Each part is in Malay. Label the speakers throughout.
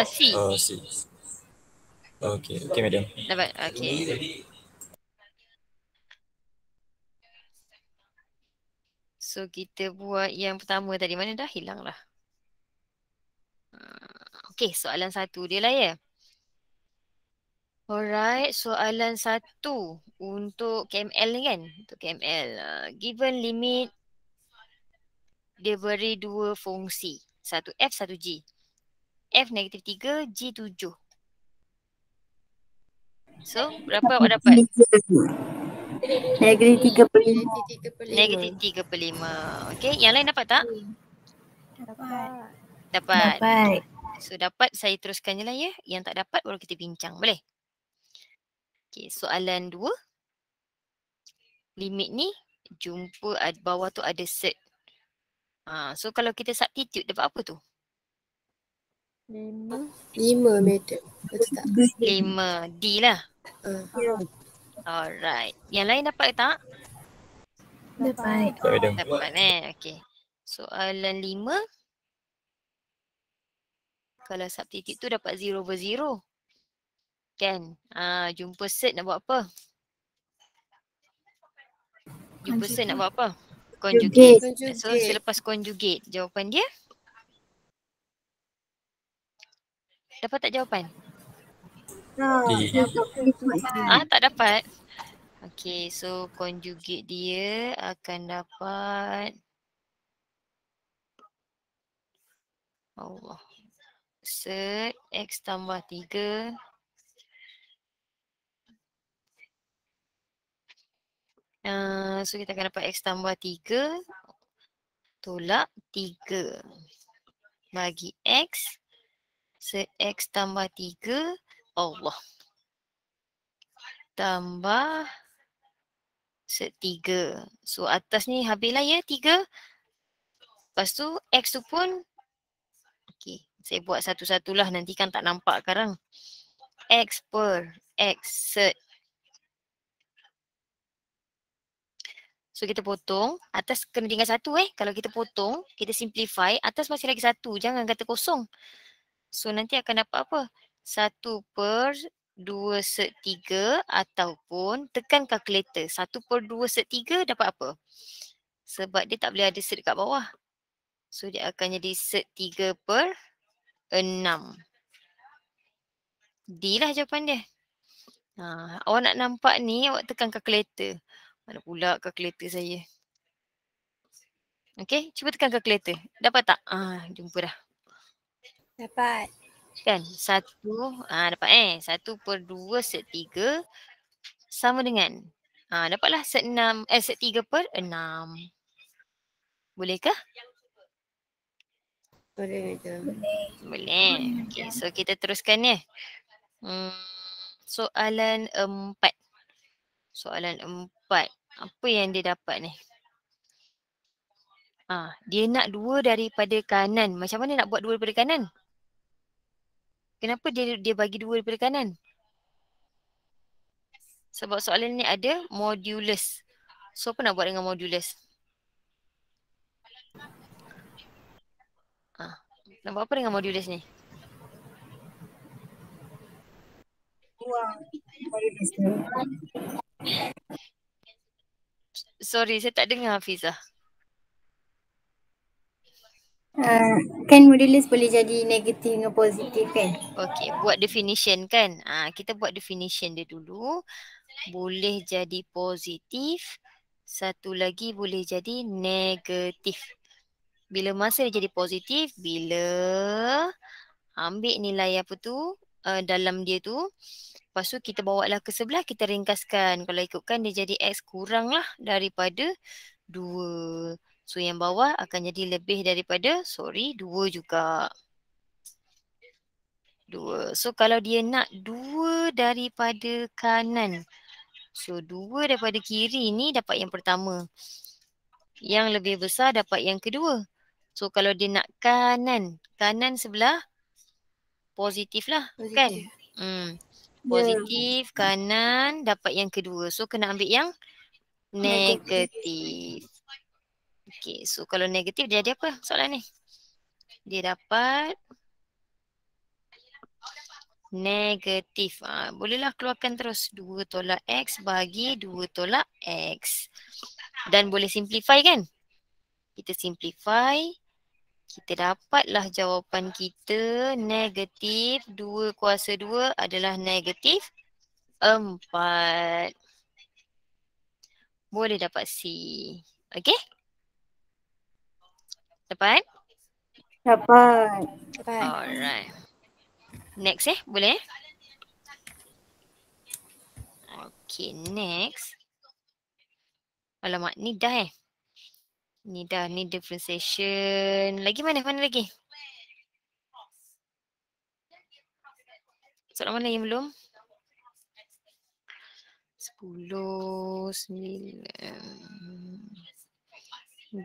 Speaker 1: C.
Speaker 2: Oh, C. Okay, okay, madam.
Speaker 1: Dapat. Okay. So kita buat yang pertama tadi. Mana dah? Hilang lah. Okay, soalan satu dia lah ya. Alright, soalan satu untuk KML ni kan. Untuk KML. Given limit, dia beri dua fungsi. Satu F, satu G. F negatif 3, G 7. So, berapa awak dapat?
Speaker 3: Negatif 3/5.
Speaker 1: Negatif 3/5. Okay, yang lain dapat tak?
Speaker 4: Dapat.
Speaker 1: Dapat.
Speaker 3: Dapat.
Speaker 1: So, dapat saya teruskan je lah ya. Yang tak dapat baru kita bincang. Boleh? Okay, soalan 2. Limit ni, jumpa bawah tu ada set. So, kalau kita substitute dapat apa tu?
Speaker 4: 5.
Speaker 5: 5 madam. Betul tak?
Speaker 1: 5. D lah. Alright. Yang lain dapat tak?
Speaker 3: Dapat.
Speaker 2: Tak, madam.
Speaker 1: Dapat Okay. Soalan 5. Kalau substitute tu dapat 0/0. Kan? Jumpa set nak buat apa? Jumpa set nak buat apa? Conjugate. So selepas conjugate, jawapan dia? Dapat tak jawapan?
Speaker 2: D.
Speaker 1: Tak dapat. Okay, so conjugate dia akan dapat Allah. Set X tambah 3. So kita akan dapat X tambah 3 tolak 3 bagi X. Set X tambah 3 Allah. Tambah set 3. So atas ni habislah ya 3. Lepas tu X tu pun okay, saya buat satu-satulah, nanti kan tak nampak sekarang. X per X set. So kita potong, atas kena tinggal 1 Kalau kita potong, kita simplify, atas masih lagi 1, jangan kata kosong. So nanti akan dapat apa? 1/2 set 3 ataupun tekan kalkulator. 1/2 set 3 dapat apa? Sebab dia tak boleh ada set dekat bawah. So dia akan jadi set 3/6. D lah jawapan dia. Awak nak nampak ni, awak tekan kalkulator. Mana pula kalkulator saya? Okay, cuba tekan kalkulator. Dapat tak? Jumpa dah.
Speaker 5: Dapat.
Speaker 1: Kan? 1, dapat 1/2 set 3 sama dengan. Dapatlah set 6, set 3/6. Bolehkah?
Speaker 5: Boleh madam.
Speaker 1: Boleh. Okay, so kita teruskan ni. Soalan 4. Soalan 4. Apa yang dia dapat ni? Dia nak 2 daripada kanan. Macam mana nak buat 2 daripada kanan? Kenapa dia bagi 2 daripada kanan? Sebab soalan ni ada modulus. So apa nak buat dengan modulus? Nak buat apa dengan modulus ni? Sorry, saya tak dengar Hafizah.
Speaker 3: Kan modulus boleh jadi negatif dengan positif kan?
Speaker 1: Okay, buat definition kan. Kita buat definition dia dulu. Boleh jadi positif. Satu lagi boleh jadi negatif. Bila masa dia jadi positif, bila ambil nilai apa tu dalam dia tu. Lepas tu kita bawa lah ke sebelah, kita ringkaskan. Kalau ikutkan dia jadi X kurang lah daripada 2. So yang bawah akan jadi lebih daripada, 2 juga. 2. So kalau dia nak 2 daripada kanan. So 2 daripada kiri ni dapat yang pertama. Yang lebih besar dapat yang kedua. So kalau dia nak kanan. Kanan sebelah positif lah kan. Positif kanan dapat yang kedua. So kena ambil yang negatif. Okay, so kalau negatif dia jadi apa soalan ni? Dia dapat negatif. Bolehlah keluarkan terus. 2 tolak X bagi 2 tolak X. Dan boleh simplify kan? Kita simplify. Kita dapatlah jawapan kita negatif 2 kuasa 2 adalah negatif 4. Boleh dapat C. Okay? Dapat?
Speaker 3: Dapat.
Speaker 5: Dapat.
Speaker 1: Alright. Next boleh? Okay, next. Alamak, ni dah Ni dah, ni differentiation. Lagi mana lagi? Soalan mana yang belum? 10, 9.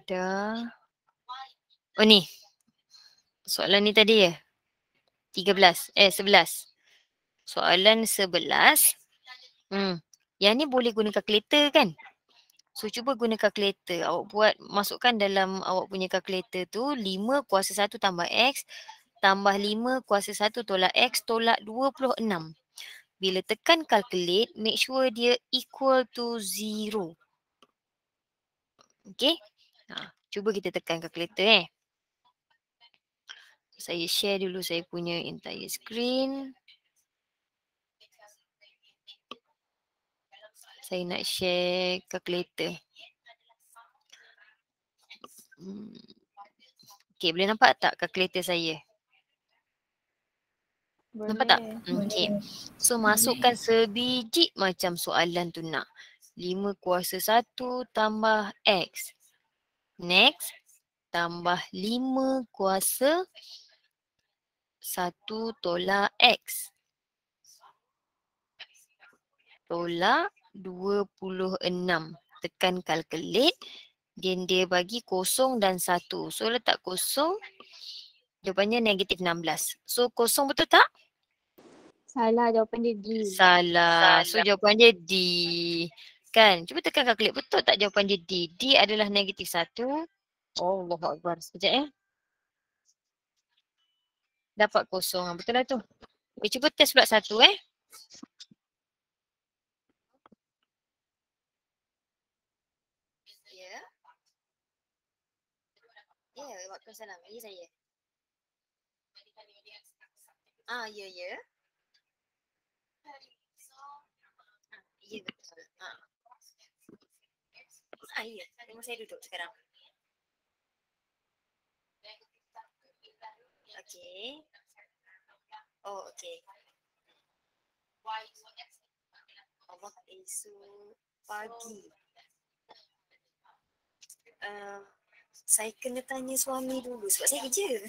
Speaker 1: Dah. Oh ni. Soalan ni tadi 11. 11. Soalan 11. Yang ni boleh guna kalkulator kan? So cuba guna kalkulator. Awak buat, masukkan dalam awak punya kalkulator tu 5 kuasa 1 tambah X tambah 5 kuasa 1 tolak X tolak 26. Bila tekan calculate, make sure dia equal to 0. Okay? Cuba kita tekan calculator Saya share dulu saya punya entire screen. Saya nak share calculator. Okay, boleh nampak tak calculator saya?
Speaker 4: Boleh.
Speaker 1: Nampak tak? Okay. So, masukkan sebiji macam soalan tu nak. 5 kuasa 1 tambah X. Next, tambah 5 kuasa 1 tolak X. Tolak 26. Tekan calculate. Dia bagi kosong dan 1. So, letak kosong. Jawapannya negatif 16. So, kosong betul tak?
Speaker 4: Salah, jawapan dia D.
Speaker 1: Salah. So, jawapan dia D. Kan? Cuba tekan calculate. Betul tak jawapan dia D? D adalah negatif 1. Oh, Allahuakbar. Sekejap Dapat kosong. Betul lah tu. Cuba test pula 1 Ya. Ya, waalaikumsalam. Ini saya. Ya. Ya, betul. Ya. Tengok saya duduk sekarang. Okey. Oh, okey. Allah esok pagi. Saya kena tanya suami dulu sebab saya kerja.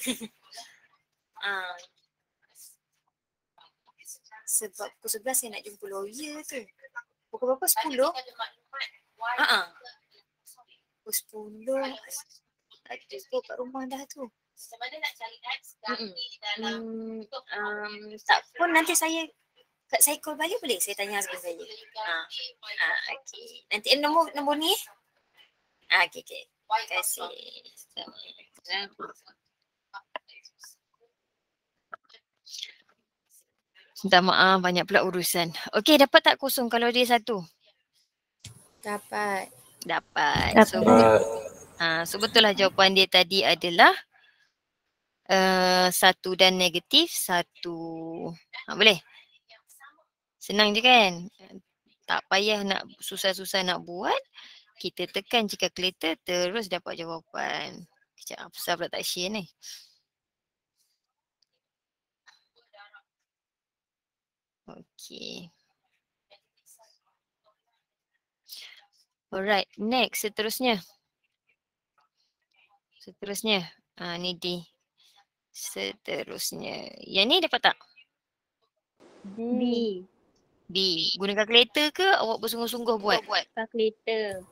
Speaker 1: Sebab pukul 11 saya nak jumpa lawyer tu. Pukul berapa? 10? Pukul 10. Ada tu kat rumah dah tu. Tak pun nanti saya call balik boleh? Saya tanya husband saya. Okey. Nanti nombor ni okey. Terima kasih. Minta maaf, banyak pula urusan. Okey, dapat tak kosong kalau dia 1?
Speaker 5: Dapat.
Speaker 1: So betul lah jawapan dia tadi adalah 1 dan negatif 1. Boleh? Senang je kan? Tak payah nak susah-susah nak buat. Kita tekan je calculator terus dapat jawapan. Sekejap, apa pula tak share ni? Okey. Alright, next seterusnya. Ni D. Seterusnya. Yang ni dapat tak?
Speaker 4: B.
Speaker 1: B. Guna kalkulator ke awak bersungguh-sungguh buat?
Speaker 4: Calculator.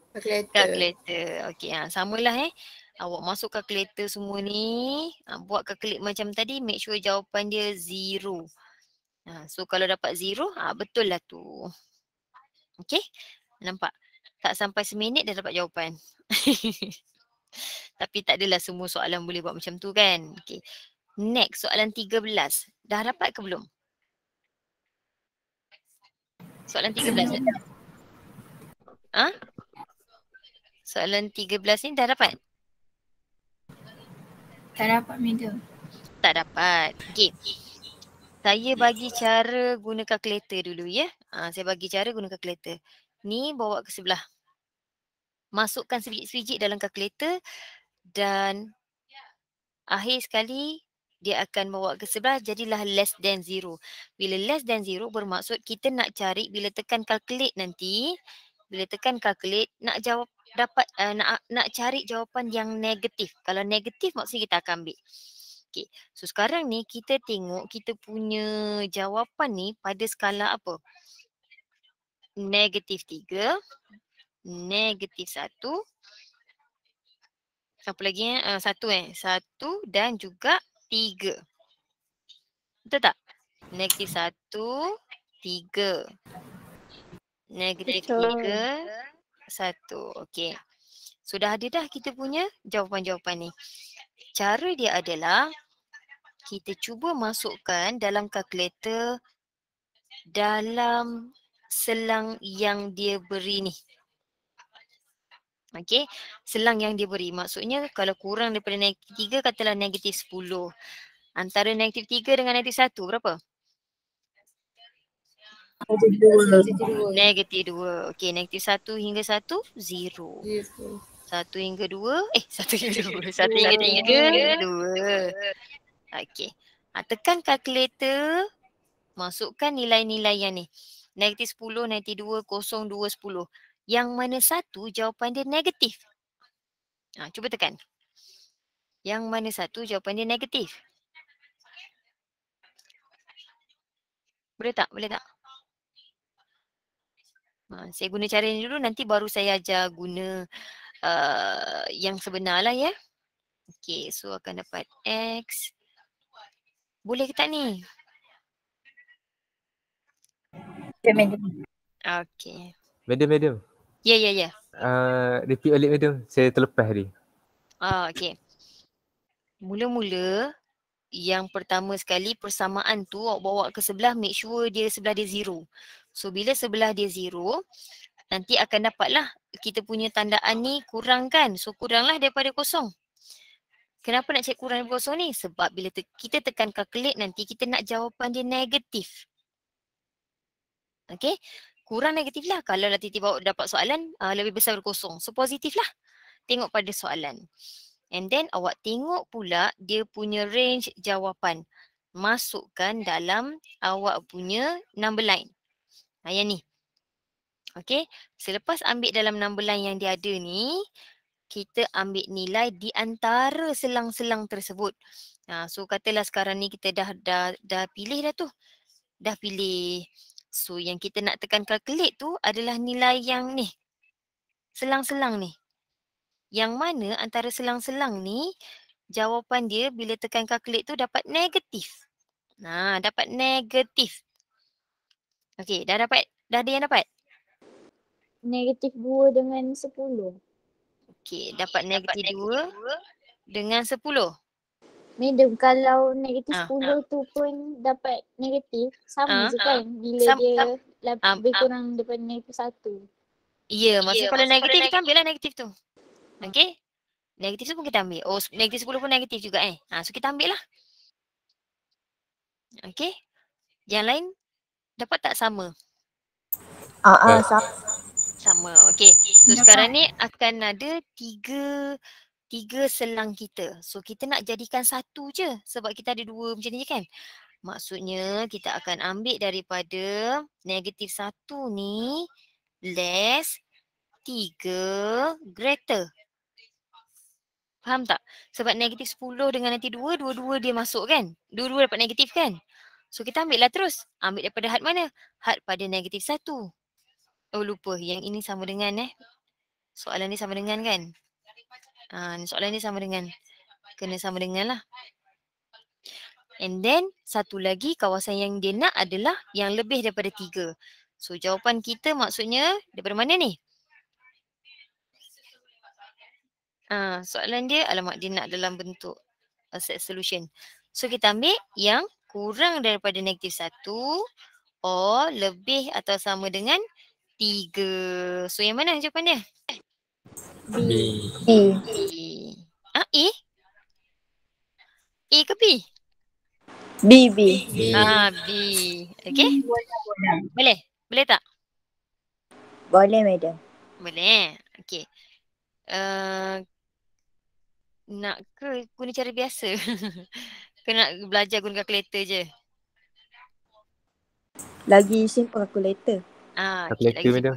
Speaker 1: Okey, samalah Awak masuk kalkulator semua ni, buat calculate macam tadi, make sure jawapan dia 0. So kalau dapat 0, betul lah tu. Okey? Nampak? Tak sampai seminit dah dapat jawapan. Tapi tak adalah semua soalan boleh buat macam tu kan? Okey. Next, soalan 13. Dah dapat ke belum? Soalan 13 kan? Soalan 13 ni dah dapat?
Speaker 3: Tak dapat madam.
Speaker 1: Tak dapat. Okey. Saya bagi cara guna kalkulator dulu ya. Saya bagi cara guna kalkulator. Ni bawa ke sebelah. Masukkan sebiji-sebiji dalam kalkulator dan akhir sekali dia akan bawa ke sebelah, jadilah less than 0. Bila less than 0 bermaksud kita nak cari bila tekan calculate nanti, bila tekan calculate nak jawab dapat nak cari jawapan yang negatif. Kalau negatif maksudnya kita akan ambil. Okey. So sekarang ni kita tengok kita punya jawapan ni pada skala apa? Negatif 3, negatif 1. Apa lagi 1 1 dan juga 3. Betul tak? Negatif 1, 3. Negatif
Speaker 4: Betul.
Speaker 1: 3, 1. Okey. Sudah ada dah kita punya jawapan-jawapan ni. Cara dia adalah kita cuba masukkan dalam kalkulator dalam selang yang dia beri ni. Okey, selang yang dia beri. Maksudnya kalau kurang daripada negatif 3 katalah negatif 10. Antara negatif 3 dengan negatif 1 berapa? Negatif 2. Okey, negatif 1 hingga 1, 0. 1 hingga 2, 1 hingga 2. 1 hingga 3, 2. Okey. Tekan kalkulator, masukkan nilai-nilai yang ni. Negatif 10, negatif 2, 0, 2, 10. Yang mana satu jawapan dia negatif? Cuba tekan. Yang mana satu jawapan dia negatif? Boleh tak? Boleh tak? Saya guna cara ni dulu, nanti baru saya ajar guna yang sebenar lah ya. Okey, so akan dapat X. Boleh ke tak ni?
Speaker 3: Okay, madam.
Speaker 1: Okey.
Speaker 6: Madam.
Speaker 1: Ya.
Speaker 6: Repeat balik madam. Saya terlepas tadi.
Speaker 1: Okey. Mula-mula yang pertama sekali persamaan tu awak bawa ke sebelah, make sure dia sebelah dia 0. So bila sebelah dia 0, nanti akan dapatlah kita punya tandaan ni kurang kan. So kuranglah daripada kosong. Kenapa nak cek kurang daripada kosong ni? Sebab bila kita tekan calculate nanti kita nak jawapan dia negatif. Okey, kurang negatif lah. Kalau lah tiba-tiba awak dapat soalan lebih besar dari kosong. So positif lah. Tengok pada soalan. And then awak tengok pula dia punya range jawapan. Masukkan dalam awak punya number line. Yang ni. Okey, selepas ambil dalam number line yang dia ada ni, kita ambil nilai di antara selang-selang tersebut. So katalah sekarang ni kita dah pilih dah tu. Dah pilih. So yang kita nak tekan calculate tu adalah nilai yang ni. Selang-selang ni. Yang mana antara selang-selang ni jawapan dia bila tekan calculate tu dapat negatif. Dapat negatif. Okey, dah dapat? Dah ada yang dapat?
Speaker 4: Negatif 2 dengan 10.
Speaker 1: Okey, dapat negatif 2 dengan 10.
Speaker 4: Madam, kalau negatif 10 tu pun dapat negatif, sama je kan bila dia lebih kurang daripada negatif 1.
Speaker 1: Ya, maksudnya kalau negatif kita ambil lah negatif tu. Okey? Negatif tu pun kita ambil. Oh, negatif 10 pun negatif juga so kita ambil lah. Okey? Yang lain dapat tak sama? Sama. Okey. So sekarang ni akan ada tiga selang kita. So kita nak jadikan satu je sebab kita ada dua macam ni je kan. Maksudnya kita akan ambil daripada negatif 1 ni less 3 greater. Faham tak? Sebab negatif 10 dengan negatif 2, dua-dua dia masuk kan? Dua-dua dapat negatif kan? So kita ambil lah terus. Ambil daripada had mana? Had pada negatif 1. Oh lupa, yang ini sama dengan soalan ni sama dengan kan? Soalan ni sama dengan. Kena sama dengan lah. And then satu lagi kawasan yang dia nak adalah yang lebih daripada 3. So jawapan kita maksudnya daripada mana ni? Soalan dia, alamak dia nak dalam bentuk set solution. So kita ambil yang kurang daripada negatif 1 or lebih atau sama dengan 3. So yang mana jawapan dia?
Speaker 2: B.
Speaker 3: A.
Speaker 1: A? A ke B?
Speaker 5: B.
Speaker 2: B.
Speaker 1: B. Okay? Boleh? Boleh tak?
Speaker 5: Boleh, madam.
Speaker 1: Boleh. Okay. Nak ke guna cara biasa? Ke nak belajar guna kalkulator je?
Speaker 5: Lagi simple calculator.
Speaker 1: Okay,
Speaker 6: Calculator,
Speaker 1: lagi
Speaker 6: madam.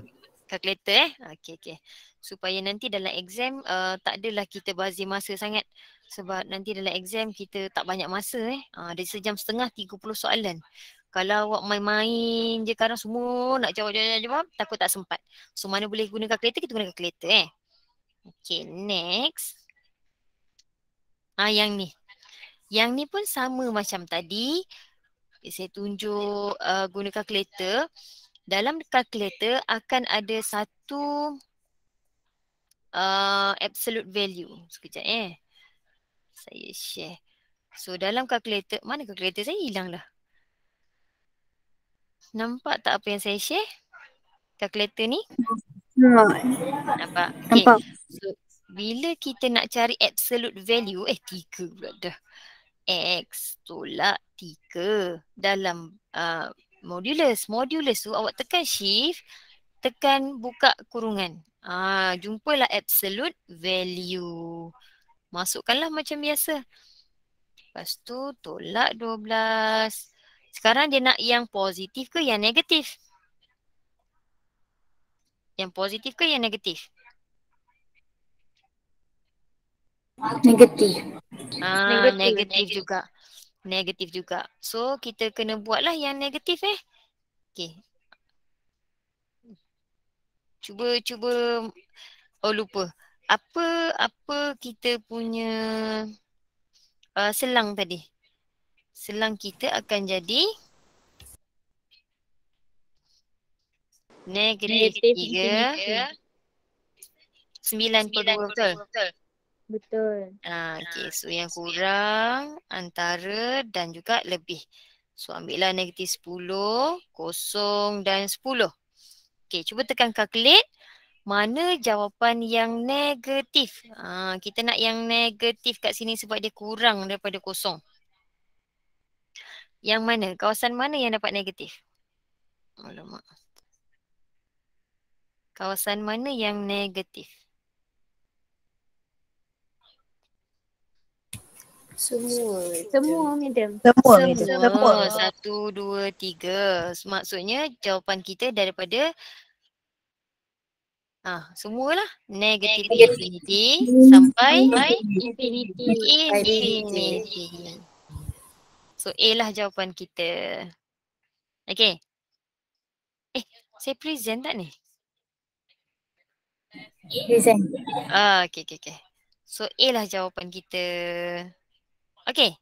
Speaker 1: kalkulator Okay. Supaya nanti dalam exam tak adalah kita bazir masa sangat. Sebab nanti dalam exam kita tak banyak masa Dari sejam setengah 30 soalan. Kalau awak main-main je sekarang semua nak jawab, takut tak sempat. So mana boleh guna kalkulator, kita guna kalkulator Okay, next. Yang ni. Yang ni pun sama macam tadi. Saya tunjuk guna kalkulator. Dalam kalkulator akan ada satu absolute value. Sekejap saya share. So dalam kalkulator, mana kalkulator saya hilang dah. Nampak tak apa yang saya share? Kalkulator ni? Nampak? Okay.
Speaker 3: Nampak.
Speaker 1: So bila kita nak cari absolute value, 3 pula dah. X tolak 3 dalam modulus. Modulus tu awak tekan shift, tekan buka kurungan. Jumpalah absolute value. Masukkanlah macam biasa. Lepas tu tolak 12. Sekarang dia nak yang positif ke yang negatif? Yang positif ke yang negatif?
Speaker 3: Negatif.
Speaker 1: Negatif juga. Negatif juga. So kita kena buatlah yang negatif Okay. Cuba. Oh lupa. Apa kita punya selang tadi? Selang kita akan jadi negatif 3. 9/2 betul?
Speaker 4: Betul.
Speaker 1: Okay, so yang kurang antara dan juga lebih. So ambillah negatif 10, kosong dan 10. Okay, cuba tekan calculate. Mana jawapan yang negatif? Kita nak yang negatif kat sini sebab dia kurang daripada kosong. Yang mana? Kawasan mana yang dapat negatif? Alamak. Kawasan mana yang negatif?
Speaker 5: Semua,
Speaker 4: Semua, madam.
Speaker 5: madam.
Speaker 1: Semua. 1, 2, 3. Maksudnya jawapan kita daripada semualah negatif infinity sampai infinity. So A lah jawapan kita. Okay. Saya present tak ni?
Speaker 3: Present.
Speaker 1: Okay. So A lah jawapan kita. Okay.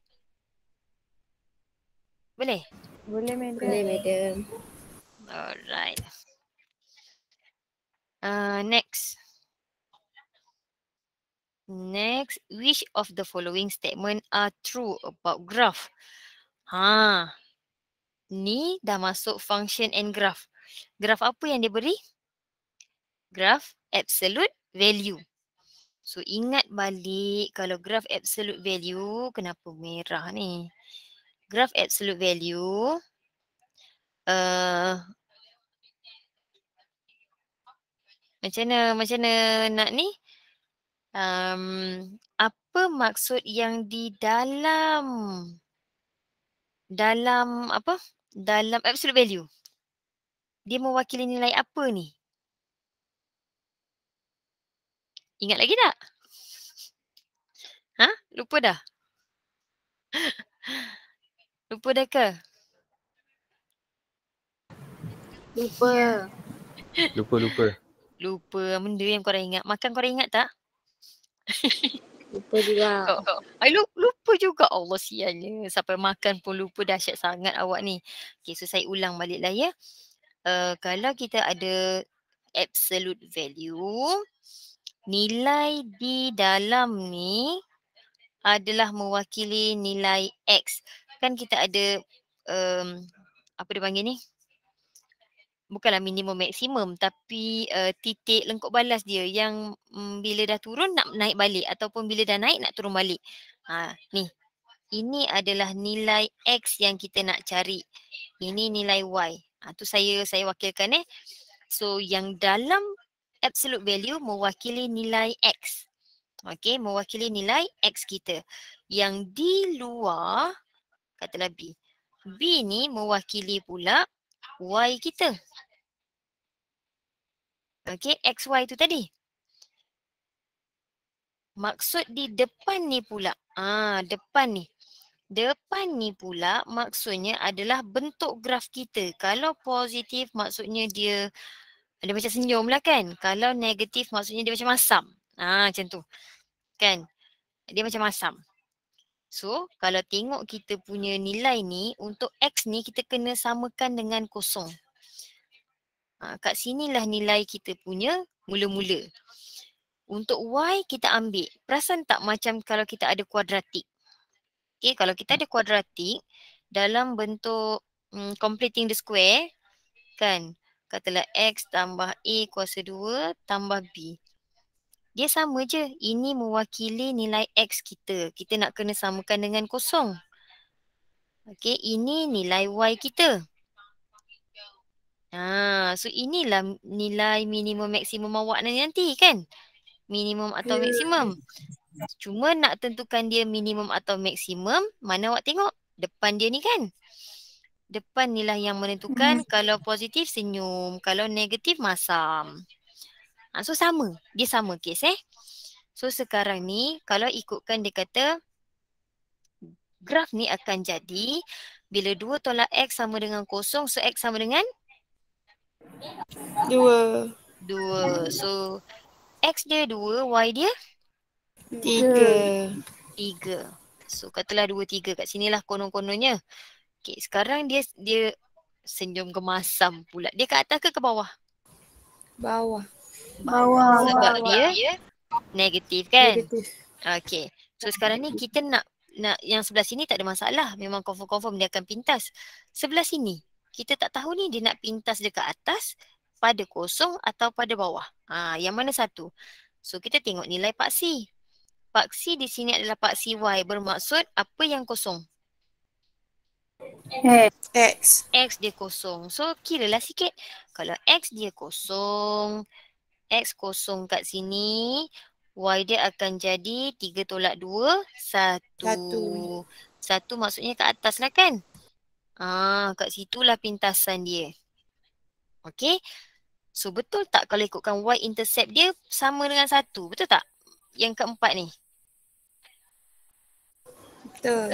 Speaker 1: Boleh?
Speaker 4: Boleh, madam.
Speaker 5: Boleh, madam.
Speaker 1: Alright. Next. Next, which of the following statement are true about graph? Ni dah masuk function and graph. Graph apa yang dia beri? Graph absolute value. So ingat balik kalau graph absolute value, kenapa merah ni? Graph absolute value macam mana nak ni? Apa maksud yang di dalam apa? Dalam absolute value. Dia mewakili nilai apa ni? Ingat lagi tak? Lupa dah? Lupa dah ke?
Speaker 3: Lupa.
Speaker 1: Lupa benda yang korang ingat. Makan korang ingat tak?
Speaker 5: Lupa juga.
Speaker 1: Lupa juga. Allah sialnya. Sampai makan pun lupa, dahsyat sangat awak ni. Okay, so saya ulang balik lah ya. Kalau kita ada absolute value, nilai di dalam ni adalah mewakili nilai X. Kan kita ada apa dia panggil ni? bukanlah minimum maksimum, tapi titik lengkuk balas dia yang bila dah turun nak naik balik ataupun bila dah naik nak turun balik. Ni. Ini adalah nilai X yang kita nak cari. Ini nilai Y. Tu saya wakilkan So yang dalam absolute value mewakili nilai X. Okey, mewakili nilai X kita. Yang di luar, katalah B. B ni mewakili pula Y kita. Okey, XY tu tadi. Maksud di depan ni pula. Depan ni. Depan ni pula maksudnya adalah bentuk graf kita. Kalau positif maksudnya dia macam senyum lah kan. Kalau negatif maksudnya dia macam masam. Macam tu. Kan? Dia macam masam. So, kalau tengok kita punya nilai ni, untuk X ni kita kena samakan dengan kosong. Kat sinilah nilai kita punya mula-mula. Untuk Y kita ambil. Perasan tak macam kalau kita ada kuadratik? Okay, kalau kita ada kuadratik dalam bentuk completing the square, kan, katalah X tambah A kuasa 2 tambah B. Dia sama je. Ini mewakili nilai X kita. Kita nak kena samakan dengan kosong. Okay, ini nilai Y kita. So inilah nilai minimum maksimum awak nanti kan? Minimum atau maksimum. Cuma nak tentukan dia minimum atau maksimum, mana awak tengok? Depan dia ni kan? Depan ni lah yang menentukan. Kalau positif senyum, kalau negatif masam. So sama, dia sama kes So sekarang ni kalau ikutkan dia kata graf ni akan jadi bila 2 tolak X sama dengan kosong, so X sama dengan?
Speaker 7: 2.
Speaker 1: So X dia 2, Y dia?
Speaker 7: 3.
Speaker 1: So katalah 2, 3 kat sinilah konon-kononnya. Okay, sekarang dia senyum kemasam pula. Dia ke atas ke bawah?
Speaker 7: Bawah.
Speaker 1: Sebab dia negatif kan?
Speaker 7: Negatif.
Speaker 1: Okay. So sekarang ni kita nak yang sebelah sini tak ada masalah. Memang confirm dia akan pintas. Sebelah sini, kita tak tahu ni dia nak pintas dekat atas, pada kosong atau pada bawah. Yang mana satu? So kita tengok nilai paksi. Paksi di sini adalah paksi Y. Bermaksud apa yang kosong?
Speaker 7: X.
Speaker 1: X dia kosong. So kiralah sikit. Kalau X dia kosong, X kosong kat sini, Y dia akan jadi 3 tolak 2, 1. 1 maksudnya kat atas lah kan? Kat situlah pintasan dia. Okay. So betul tak kalau ikutkan Y intercept dia sama dengan 1? Betul tak? Yang keempat ni.
Speaker 7: Betul.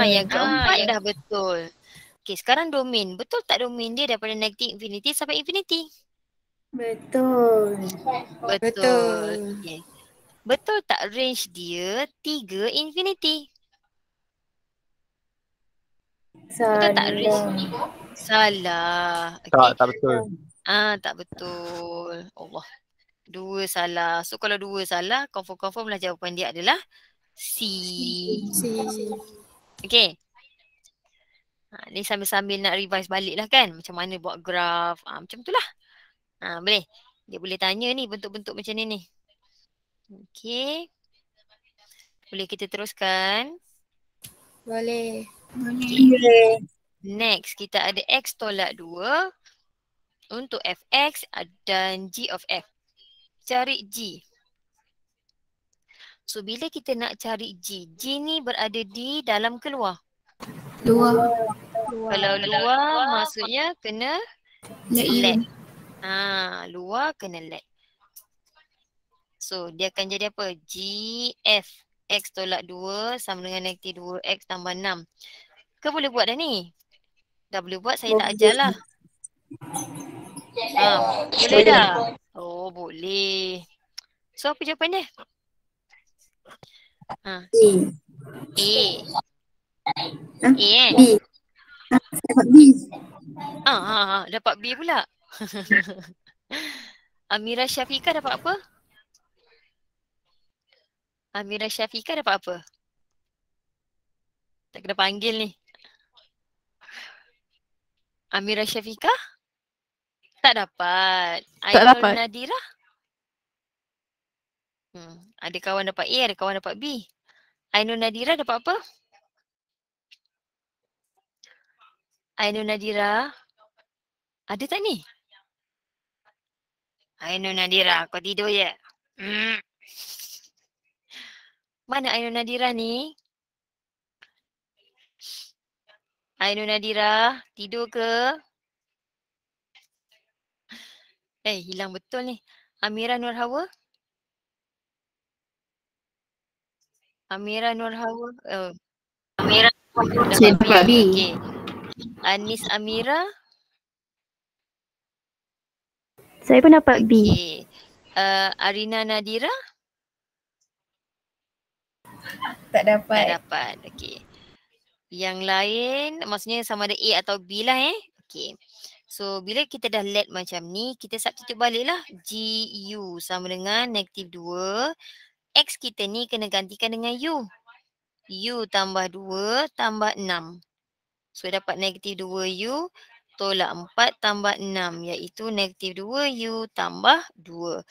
Speaker 1: Yang keempat dah betul. Okay, sekarang domain. Betul tak domain dia daripada negatif infinity sampai infinity?
Speaker 3: Betul.
Speaker 1: Okay. Betul tak range dia 3 infinity? Betul tak range? Salah. Okay.
Speaker 6: Tak betul.
Speaker 1: Tak betul. Allah. 2 salah. So kalau 2 salah, confirm lah jawapan dia adalah C. Okay. Ni sambil-sambil nak revise balik lah kan. Macam mana buat graf. Macam tu lah. Boleh. Dia boleh tanya ni bentuk-bentuk macam ni. Okay. Boleh kita teruskan?
Speaker 7: Boleh.
Speaker 3: Boleh.
Speaker 1: Next, kita ada X tolak 2 untuk Fx dan G of F. Cari G. So, bila kita nak cari G, G ni berada di dalam ke luar?
Speaker 3: Luar.
Speaker 1: Kalau luar maksudnya kena let. Luar kena let. So, dia akan jadi apa? GF X tolak 2 sama dengan negatif 2X tambah 6. Ke boleh buat dah ni? Dah boleh buat, saya tak ajar lah. Boleh dah? Oh, boleh. So, apa jawapan dia? A.
Speaker 3: B. Dapat B.
Speaker 1: Dapat B pula. Amira Syafiqah dapat apa? Amira Syafiqah dapat apa? Tak kena panggil ni. Amira Syafiqah? Tak dapat.
Speaker 8: Tak
Speaker 1: Ainul
Speaker 8: dapat.
Speaker 1: Nadira. Ada kawan dapat A, ada kawan dapat B. Ainul Nadira dapat apa? Ainul Nadira. Ada tak ni? Ainul Nadira, kau tidur je? Mana Ainul Nadira ni? Ainul Nadira, tidur ke? Hilang betul ni. Amira Nur Hawa? Amira Nur Hawa? Amira
Speaker 3: Saya dapat B.
Speaker 1: Okay. Anis Amira?
Speaker 9: Saya pun dapat B.
Speaker 1: Okay. Arina Nadira?
Speaker 3: Tak dapat.
Speaker 1: Tak dapat. Okay. Yang lain maksudnya sama ada A atau B lah Okay. So bila kita dah let macam ni, kita substitute balik lah. GU sama dengan negatif 2. X kita ni kena gantikan dengan U. U tambah 2 tambah 6. So dapat negatif 2U tolak 4 tambah 6 iaitu negatif 2U tambah 2.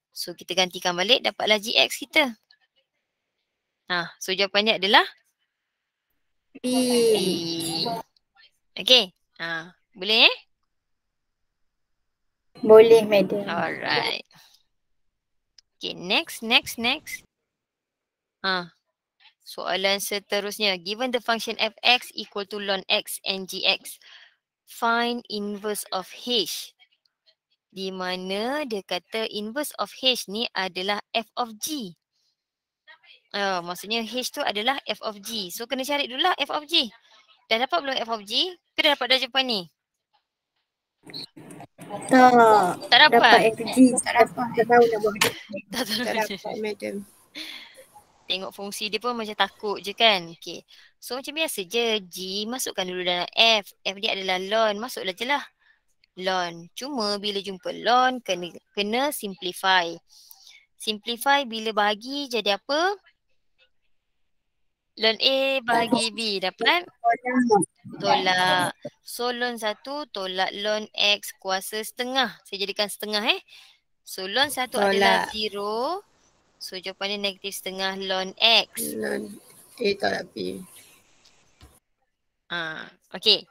Speaker 1: So kita gantikan balik, dapatlah GX kita. So jawapannya adalah
Speaker 3: B.
Speaker 1: B. Okay. Boleh
Speaker 3: Boleh, madam.
Speaker 1: Alright. Okay, next. Soalan seterusnya. Given the function fx equal to ln x and gx, find inverse of h. Di mana dia kata inverse of h ni adalah f of g. Maksudnya h tu adalah f of g. So kena cari dulu lah f of g. Dah dapat belum f of g? Ke dah dapat dah jawapan ni? Tak dapat.
Speaker 3: Dapat F G. Tak dapat. Tak tahu nak buat macam mana.
Speaker 1: Tak
Speaker 7: dapat, madam.
Speaker 1: Tengok fungsi dia pun macam takut je kan. Okay. So macam biasa je. G masukkan dulu dalam F. F dia adalah ln. Masuklah je lah. Ln. Cuma bila jumpa ln kena simplify. Simplify bila bahagi jadi apa? Ln A bahagi B dapat? Tolak. So ln 1 tolak ln X kuasa setengah. Saya jadikan setengah So ln 1 adalah 0. So jawapannya negatif setengah ln X.
Speaker 7: Ln A tolak B.
Speaker 1: Okay.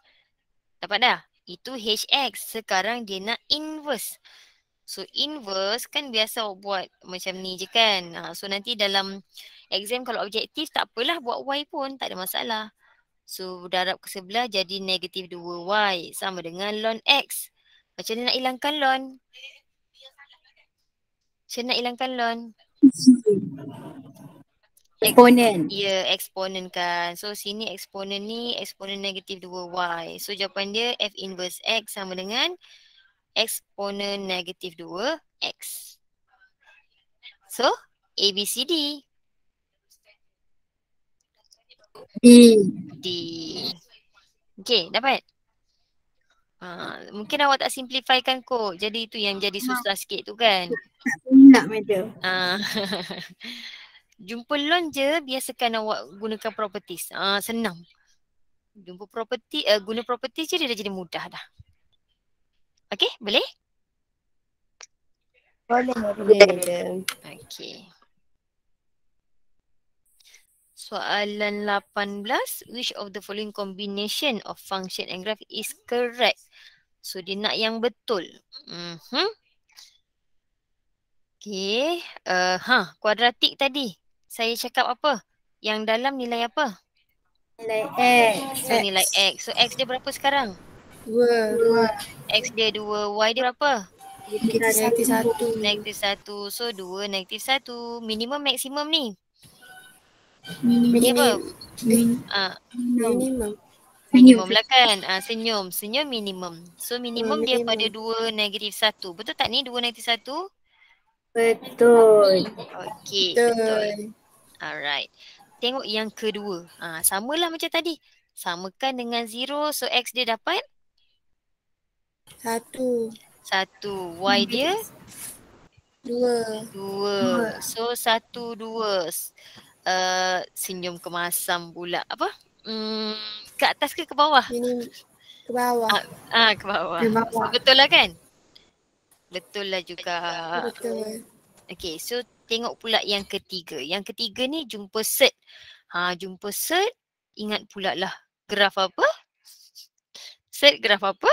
Speaker 1: Dapat dah? Itu HX. Sekarang dia nak inverse. So inverse kan biasa buat macam ni je kan. So nanti dalam exam kalau objektif tak apalah buat Y pun. Tak ada masalah. So darab ke sebelah jadi negatif 2Y. Sama dengan ln X. Macam mana nak hilangkan ln? Macam mana nak hilangkan ln?
Speaker 3: Eksponen.
Speaker 1: Ya, eksponen kan. So sini eksponen ni eksponen negatif 2Y. So jawapan dia F inverse X sama dengan eksponen negatif 2X. So A, B, C, D. D. Okay, dapat? Mungkin awak tak simplifykan kot. Jadi itu yang jadi susah sikit tu kan.
Speaker 3: Tak madam.
Speaker 1: Jumpa ln je, biasakan awak gunakan properties. Senang. Jumpa property, guna properties je dia dah jadi mudah dah. Okay, boleh?
Speaker 7: Boleh, madam.
Speaker 1: Okay. Soalan 18. Which of the following combination of function and graph is correct? So dia nak yang betul. Okay. Kuadratik tadi. Saya cakap apa? Yang dalam nilai apa?
Speaker 3: Nilai X.
Speaker 1: So nilai X. So X dia berapa sekarang?
Speaker 7: 2.
Speaker 1: X dia 2. Y dia berapa?
Speaker 7: Negatif 1.
Speaker 1: Negatif 1. So 2 negatif 1. Minimum maksimum ni? Apa?
Speaker 7: Minimum.
Speaker 1: Minimum lah kan. Senyum. Senyum minimum. So minimum dia pada 2 negatif 1. Betul tak ni 2 negatif 1?
Speaker 3: Betul.
Speaker 1: Okay. Betul. Alright. Tengok yang kedua. Samalah macam tadi. Samakan dengan 0. So X dia dapat?
Speaker 7: 1.
Speaker 1: Y dia?
Speaker 7: 2.
Speaker 1: So 1, 2. Senyum kemasam pula. Apa? Ke atas ke bawah?
Speaker 7: Ini ke bawah.
Speaker 1: Ke bawah. So, betul lah kan? Betul lah juga.
Speaker 7: Betul.
Speaker 1: Okay, so tengok pula yang ketiga. Yang ketiga ni jumpa set. Jumpa set, ingat pula lah graf apa? Set graf apa?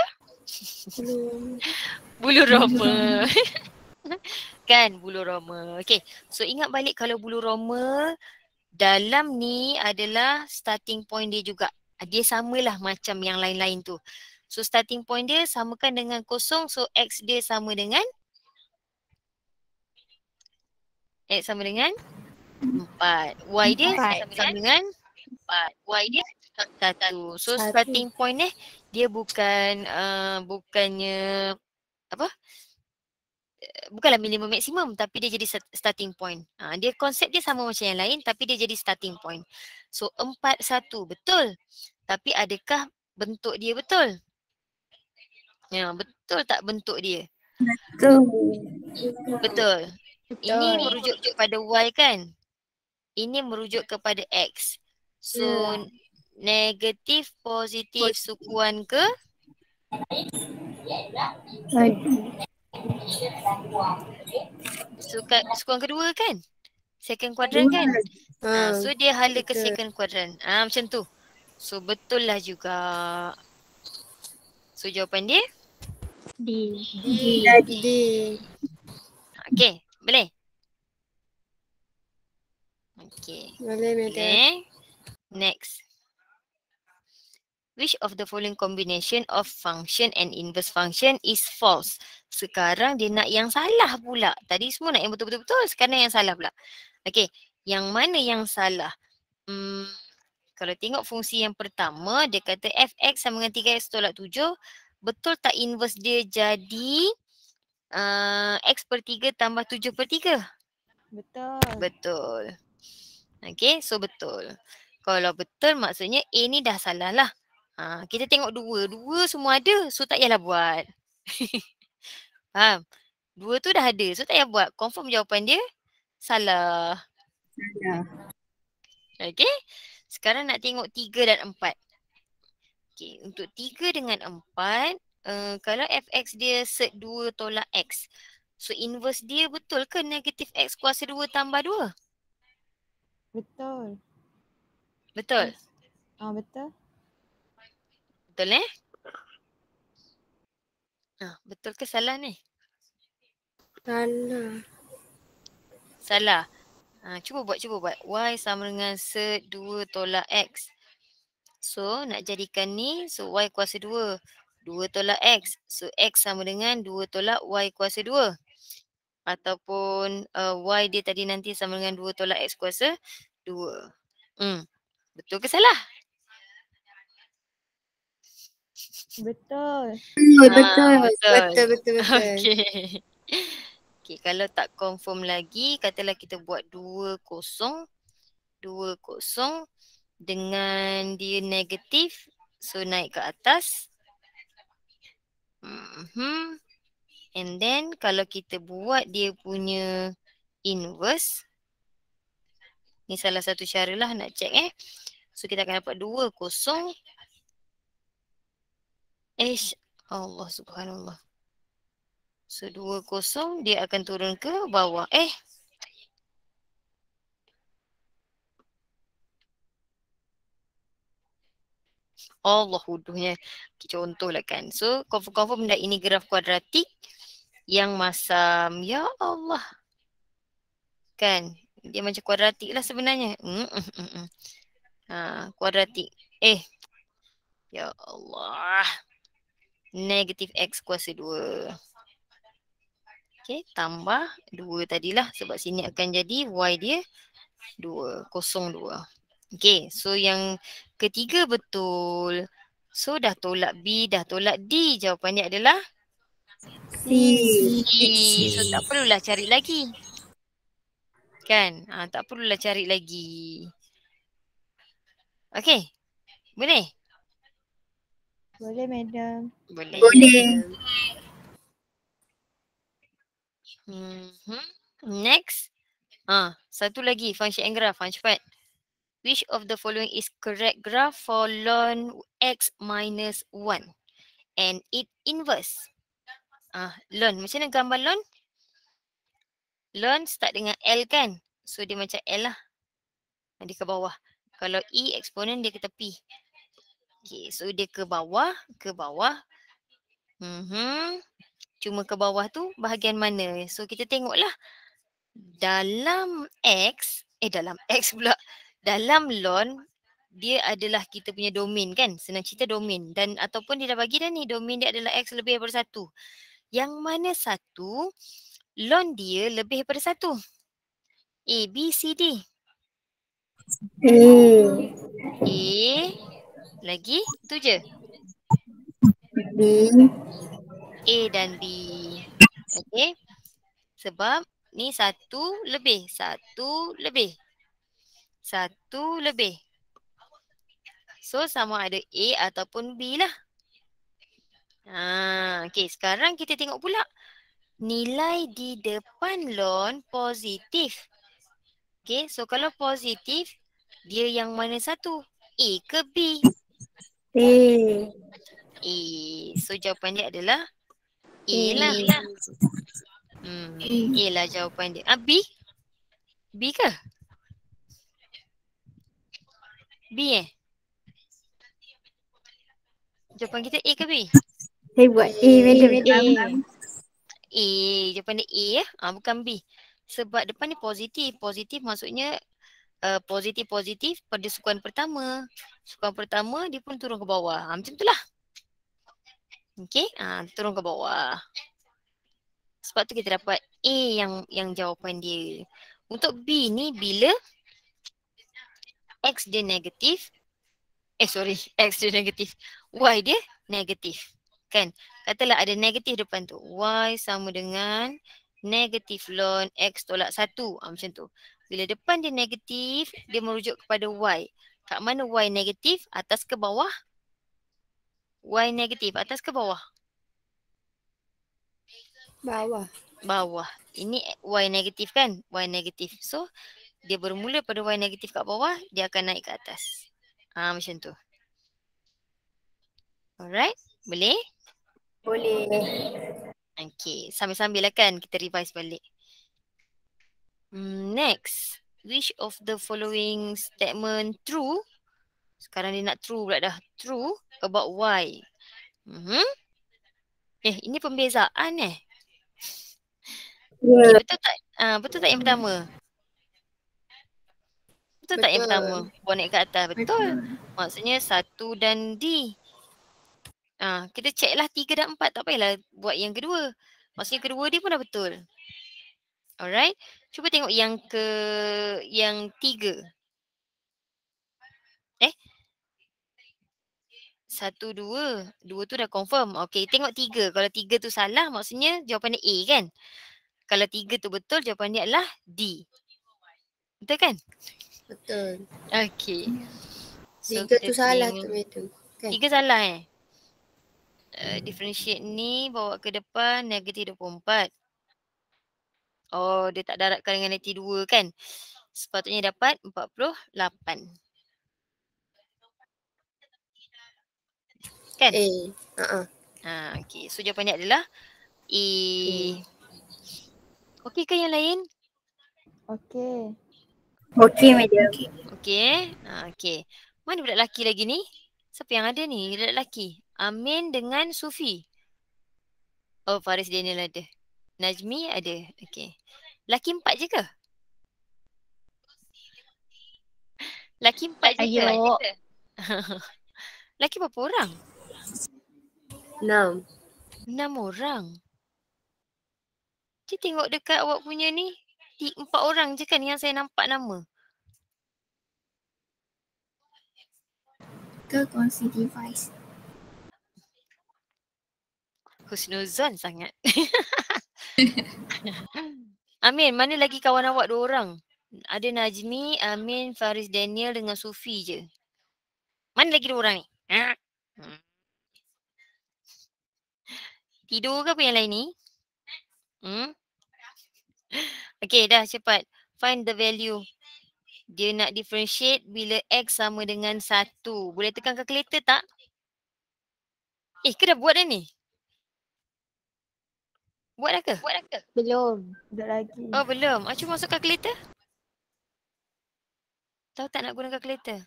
Speaker 1: Bulu roma. Kan bulu roma. Okay, so ingat balik kalau bulu roma dalam ni adalah starting point dia juga. Dia samalah macam yang lain-lain tu. So starting point dia samakan dengan kosong. So X dia sama dengan? X sama dengan 4. Y dia sama dengan 4. Y dia 1. So starting point dia bukannya apa? Bukanlah minimum maksimum tapi dia jadi starting point. Dia konsep dia sama macam yang lain tapi dia jadi starting point. So 4 1 betul. Tapi adakah bentuk dia betul? Ya, betul tak bentuk dia? Betul. Ini merujuk kepada Y kan? Ini merujuk kepada X. So negatif, positif, sukuan ke? Sukuan kedua kan? Second quadrant kan? So dia hala ke second quadrant. Macam tu. So betul lah juga. So jawapan dia?
Speaker 4: D.
Speaker 1: Okay, boleh? Okay.
Speaker 7: Boleh,
Speaker 1: Madam. Next. Which of the following combination of function and inverse function is false? Sekarang dia nak yang salah pula. Tadi semua nak yang betul-betul, sekarang yang salah pula. Okay, yang mana yang salah? Kalau tengok fungsi yang pertama, dia kata fx sama dengan 3x tolak 7. Betul tak inverse dia jadi x per 3 tambah 7 per 3?
Speaker 5: Betul.
Speaker 1: Betul. Okay, so betul. Kalau betul maksudnya A ni dah salah lah. Kita tengok dua semua ada, so tak payahlah buat. Faham? Dua tu dah ada, so tak payah buat. Confirm jawapan dia salah. Okay, sekarang nak tengok 3 dan 4. Okay, untuk 3 dengan 4, kalau fx dia set 2 tolak x, so inverse dia betul ke negatif x kuasa 2 tambah 2?
Speaker 5: Betul.
Speaker 1: Betul?
Speaker 5: Betul.
Speaker 1: Betul betul ke salah ni? Salah. Cuba buat. Y sama dengan set 2 tolak x. So nak jadikan ni, so y kuasa 2. 2 tolak x. So x sama dengan 2 tolak y kuasa 2. Ataupun y dia tadi nanti sama dengan 2 tolak x kuasa 2. Betul ke salah?
Speaker 5: Betul.
Speaker 7: Betul.
Speaker 1: Okay, kalau tak confirm lagi, katalah kita buat 2 kosong dengan dia negatif, so naik ke atas. And then kalau kita buat dia punya inverse, ni salah satu cara lah nak check So kita akan dapat 2 kosong. Allah subhanallah. So 2 kosong dia akan turun ke bawah. Allah huduhnya. Contohlah kan. So confirm dah ini graf kuadratik yang masam. Ya Allah. Kan? Dia macam kuadratik lah sebenarnya. Kuadratik. Ya Allah. Negatif x kuasa 2. Okay, tambah 2 tadilah. Sebab sini akan jadi y dia 2. Kosong 2. Okay, so yang ketiga betul. So dah tolak B, dah tolak D. Jawapan dia adalah C. So tak perlulah cari lagi. Kan? Tak perlulah cari lagi. Okay, boleh?
Speaker 5: Boleh, madam.
Speaker 1: Boleh. Next. Satu lagi function and graph. Cepat. Which of the following is correct graph for ln x minus 1 and its inverse? Lon. Macam mana gambar lon? Lon start dengan L kan? So dia macam L lah. Dia ke bawah. Kalau E eksponen dia ke tepi. Okay, so dia ke bawah, ke bawah. Cuma ke bawah tu bahagian mana? So kita tengoklah. Dalam X pula. Dalam lon, dia adalah kita punya domain kan? Senang cerita domain. Dan ataupun dia dah bagi dah ni, domain dia adalah X lebih daripada 1. Yang mana 1, lon dia lebih daripada 1. A, B, C, D. A. Lagi, tu je.
Speaker 3: B.
Speaker 1: A dan B. Okay. Sebab ni 1 lebih. 1 lebih. 1 lebih. So sama ada A ataupun B lah. Okay, sekarang kita tengok pula. Nilai di depan lon positif. Okay, so kalau positif, dia yang mana satu? A ke B? A. So jawapan dia adalah A lah. A lah jawapan dia. B? B ke? B Jawapan kita A ke B?
Speaker 3: Saya buat A, madam.
Speaker 1: A. Jawapan dia A bukan B. Sebab depan ni positif. Positif maksudnya positif pada sukan pertama. Sukan pertama dia pun turun ke bawah. Macam tu lah. Okay. Turun ke bawah. Sebab tu kita dapat A yang jawapan dia. Untuk B ni bila X dia negatif. X dia negatif. Y dia negatif. Kan? Katalah ada negatif depan tu. Y sama dengan negatif ln X tolak 1. Macam tu. Bila depan dia negatif, dia merujuk kepada Y. Kat mana Y negatif? Atas ke bawah? Y negatif. Atas ke bawah? Bawah. Ini Y negatif kan? Y negatif. So, dia bermula pada Y negatif kat bawah, dia akan naik ke atas. Macam tu. Alright? Boleh?
Speaker 3: Boleh.
Speaker 1: Okay. Sambil-sambil lah kan kita revise balik. Next. Which of the following statement true? Sekarang dia nak true pula dah. True about Y. Ini pembezaan Okay, betul tak? Betul tak yang pertama? Betul tak yang pertama? Buat naik ke atas. Betul. Maksudnya 1 dan D. Kita check lah 3 dan 4. Tak payahlah buat yang kedua. Maksudnya kedua dia pun dah betul. Alright. Cuba tengok yang 3. 1, 2. 2 tu dah confirm. Okay, tengok 3. Kalau 3 tu salah, maksudnya jawapan dia A kan? Kalau 3 tu betul, jawapan dia adalah D. Betul kan?
Speaker 7: Betul.
Speaker 1: Okay. So,
Speaker 7: 3 tu salah tu, madam. Kan?
Speaker 1: 3 salah differentiate ni bawa ke depan negatif 24. Oh, dia tak darabkan dengan negatif 2 kan? Sepatutnya dapat 48. Kan? Okay. So jawapan dia adalah A. Okey ke yang lain?
Speaker 5: Okey.
Speaker 3: Okey, madam.
Speaker 1: Okey. Okey. Mana budak lelaki lagi ni? Siapa yang ada ni? Budak lelaki. Amin dengan Sufi. Oh, Faris Daniel ada. Najmi ada. Okey. Lelaki 4 je ke? Lelaki 4 je ke? Lelaki berapa orang?
Speaker 7: 6.
Speaker 1: 6 orang. Cik tengok dekat awak punya ni. 4 orang je kan yang saya nampak nama.
Speaker 3: Ke kongsi device.
Speaker 1: Husnuzon sangat. Amin, mana lagi kawan awak 2 orang? Ada Najmi, Amin, Faris Daniel dengan Sufi je. Mana lagi 2 orang ni? Tidur ke apa yang lain ni? Okay, dah cepat. Find the value. Dia nak differentiate bila X sama dengan 1. Boleh tekan calculator tak? Ke dah buat dah ni? Buat dah ke?
Speaker 4: Belum.
Speaker 5: Sekejap lagi.
Speaker 1: Oh belum. Cuba masuk calculator. Tahu tak nak guna calculator?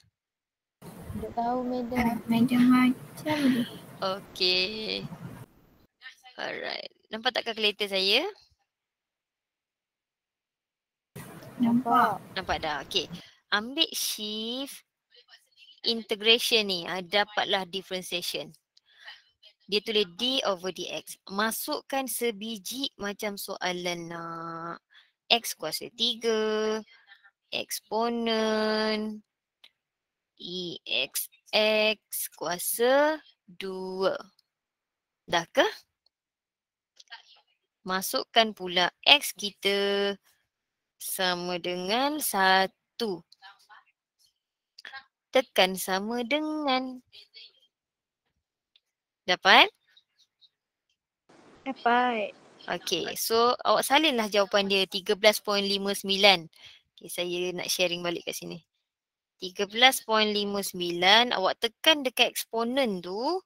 Speaker 4: Tak tahu madam.
Speaker 3: Macam-macam dia.
Speaker 1: Okay. Alright. Nampak tak calculator saya?
Speaker 3: Nampak.
Speaker 1: Nampak dah. Okay. Ambil shift integration ni. Dapatlah differentiation. Dia tulis D over dx. Masukkan sebiji macam soalan nak. X kuasa 3. Eksponen. EXX kuasa 2. Dah ke? Masukkan pula X kita sama dengan 1. Tekan sama dengan. Dapat?
Speaker 5: Dapat.
Speaker 1: Okay, so awak salinlah jawapan dia 13.59. Okay, saya nak sharing balik kat sini. 13.59, awak tekan dekat eksponen tu.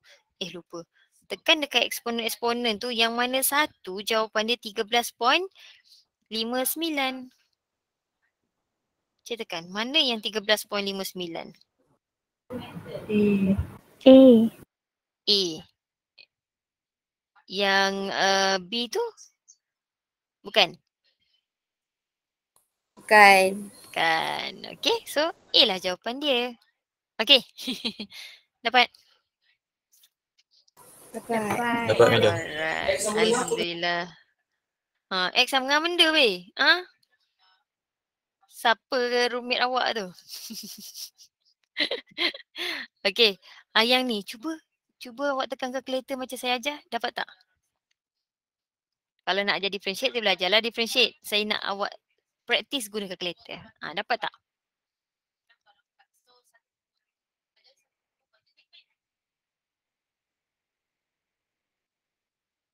Speaker 1: Lupa. Tekan dekat eksponen tu yang mana satu jawapan dia 13.59. Saya tekan. Mana yang 13.59?
Speaker 9: A.
Speaker 1: A. Yang B tu? Bukan?
Speaker 7: Bukan.
Speaker 1: Kan. Okay, so A lah jawapan dia. Okay. Dapat?
Speaker 2: Dapat madam.
Speaker 1: Alright. Alhamdulillah. X sama dengan benda weh. Siapa roommate awak tu? Okay. Yang ni cuba awak tekan calculator macam saya ajar. Dapat tak? Kalau nak ajar differentiate, saya belajarlah differentiate. Saya nak awak practice guna calculator. Dapat tak?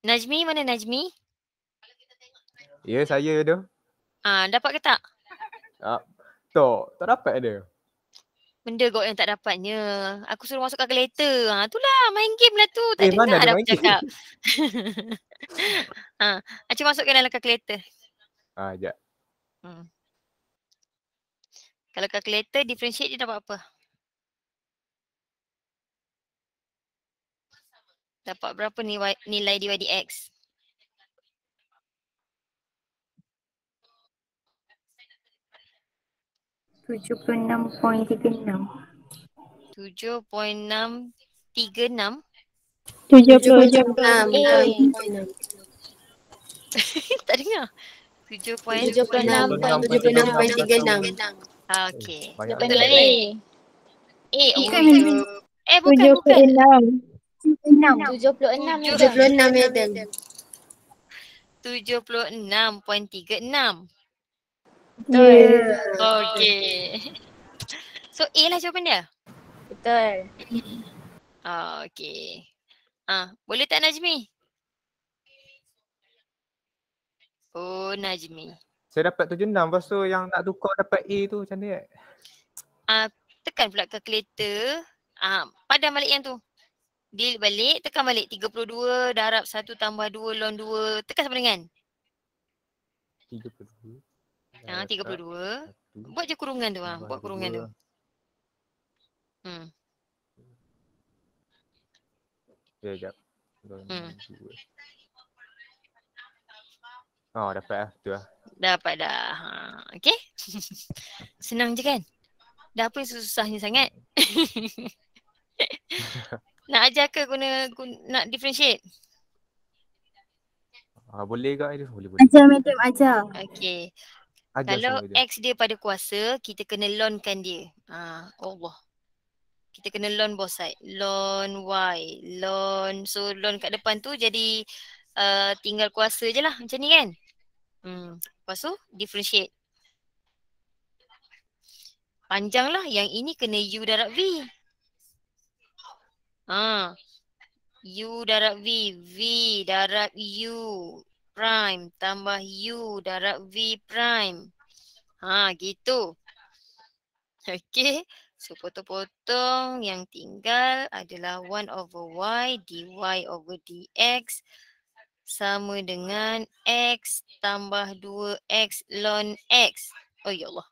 Speaker 1: Najmi, mana Najmi?
Speaker 6: Ya, saya tu.
Speaker 1: Dapat ke tak?
Speaker 6: Tak dapat dia.
Speaker 1: Benda kau yang tak dapatnya. Aku suruh masuk calculator. Itulah main game lah tu. Tak
Speaker 6: mana
Speaker 1: dengar
Speaker 6: ada
Speaker 1: dah
Speaker 6: main
Speaker 1: aku cakap. Cuba masukkan dalam calculator.
Speaker 6: Sekejap.
Speaker 1: Kalau calculator differentiate dia dapat apa? Dapat berapa nilai dy dx?
Speaker 3: $76.36.
Speaker 1: 7.636.
Speaker 7: 76.36.
Speaker 1: Tak dengar.
Speaker 7: 76.36.
Speaker 1: Okay.
Speaker 4: Betul lah ni.
Speaker 1: Bukan.
Speaker 4: 76
Speaker 7: madam.
Speaker 1: 76.36.
Speaker 4: Betul.
Speaker 1: Okay. So A lah jawapan dia?
Speaker 4: Betul.
Speaker 1: Okay. Boleh tak Najmi? Oh Najmi.
Speaker 6: Saya dapat 76. Lepas tu yang nak tukar dapat A tu macam ni.
Speaker 1: Tekan pula calculator. Padam balik yang tu. Delete balik. Tekan balik 32 darab 1 tambah 2 ln 2. Tekan sama dengan?
Speaker 6: 32.
Speaker 1: 32. Buat je kurungan tu. Buat kurungan tu.
Speaker 6: Sekejap. Dapat lah. Tu lah.
Speaker 1: Dapat dah. Okay. Senang je kan? Dah apa yang susahnya sangat? Nak ajar ke guna nak differentiate?
Speaker 6: Boleh ke itu? Boleh.
Speaker 3: Ajar madam, ajar.
Speaker 1: Okay.
Speaker 6: Ajar
Speaker 1: Kalau
Speaker 6: semua dia.
Speaker 1: X dia pada kuasa, kita kena lonkan dia. Allah. Kita kena lon both side. Lon Y. Lon. So lon kat depan tu jadi tinggal kuasa je lah. Macam ni kan? Lepas tu differentiate. Panjang lah. Yang ini kena U darab V. U darab V. V darab U prime tambah U darab V prime. Gitu. Okay. So potong-potong yang tinggal adalah 1 over Y dy over dx sama dengan X tambah 2X ln X. Oh ya Allah.